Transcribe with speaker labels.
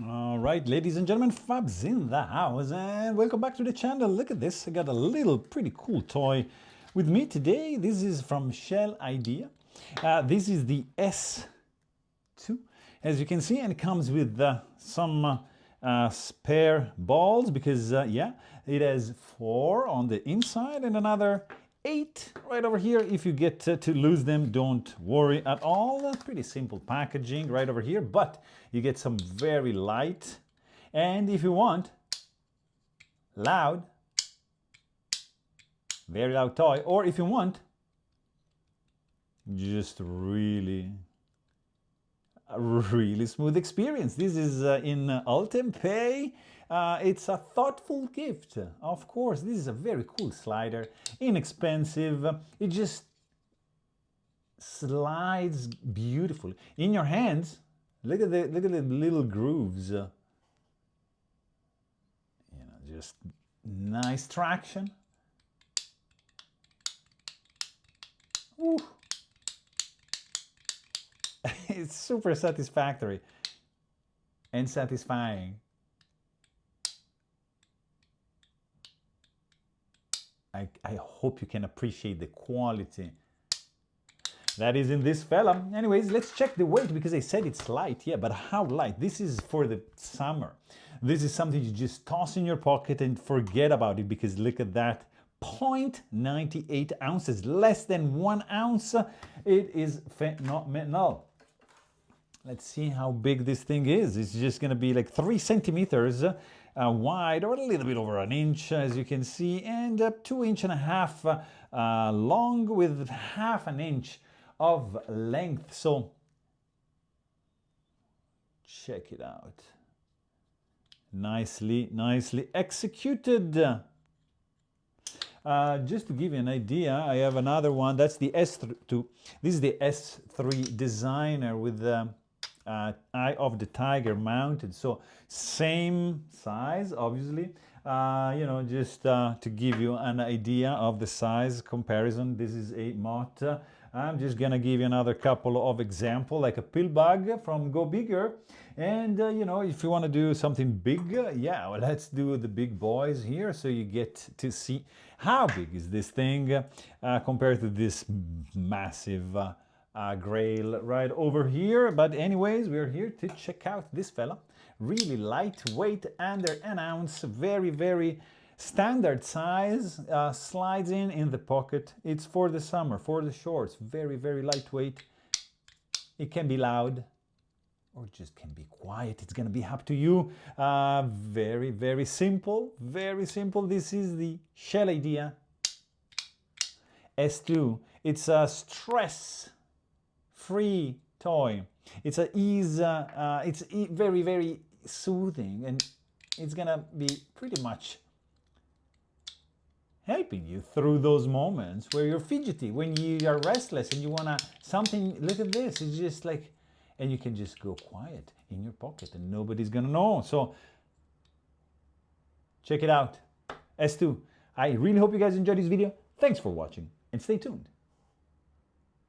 Speaker 1: All right, ladies and gentlemen, Fab's in the house and welcome back to the channel. Look at this, I got a little pretty cool toy with me today. This is from Shell Idea. This is the S2, as you can see, and it comes with some spare balls because, yeah, it has 4 on the inside and another 8 right over here. If you get to lose them, don't worry at all. Pretty simple packaging right over here, but you get some very light, and if you want, loud, very loud toy, or if you want, just really smooth experience. This is in Ultimate PEI. It's a thoughtful gift, of course. This is a very cool slider, inexpensive. It just slides beautifully in your hands. Look at the little grooves. Just nice traction. Ooh. It's super satisfactory and satisfying. I hope you can appreciate the quality that is in this fella. Anyways, let's check the weight because I said it's light. Yeah, but how light? This is for the summer. This is something you just toss in your pocket and forget about it, because look at that. 0.98 ounces, less than 1 ounce. It is phenomenal. Let's see how big this thing is. It's just going to be like 3 centimeters wide, or a little bit over an inch, as you can see, and 2.5 inches long with half an inch of length. So check it out. Nicely executed. Just to give you an idea, I have another one. That's the S2. This is the S3 Designer with the Eye of the Tiger mounted. So same size, obviously. Just to give you an idea of the size comparison. This is a Mott. I'm just gonna give you another couple of examples, like a pill bag from Go Bigger. And if you want to do something big, yeah, well, let's do the big boys here, so you get to see how big is this thing compared to this massive grail right over here. But anyways, we're here to check out this fella. Really lightweight, under an ounce, very standard size, slides in the pocket. It's for the summer, for the shorts. Very lightweight. It can be loud or just can be quiet. It's gonna be up to you. Very simple, This is the Shell Idea S2. It's a stress-free toy. It's very soothing, and it's gonna be pretty much helping you through those moments where you're fidgety, when you are restless and you wanna something. Look at this. It's just like, and you can just go quiet in your pocket and nobody's gonna know. So check it out, S2. I really hope you guys enjoyed this video. Thanks for watching and stay tuned.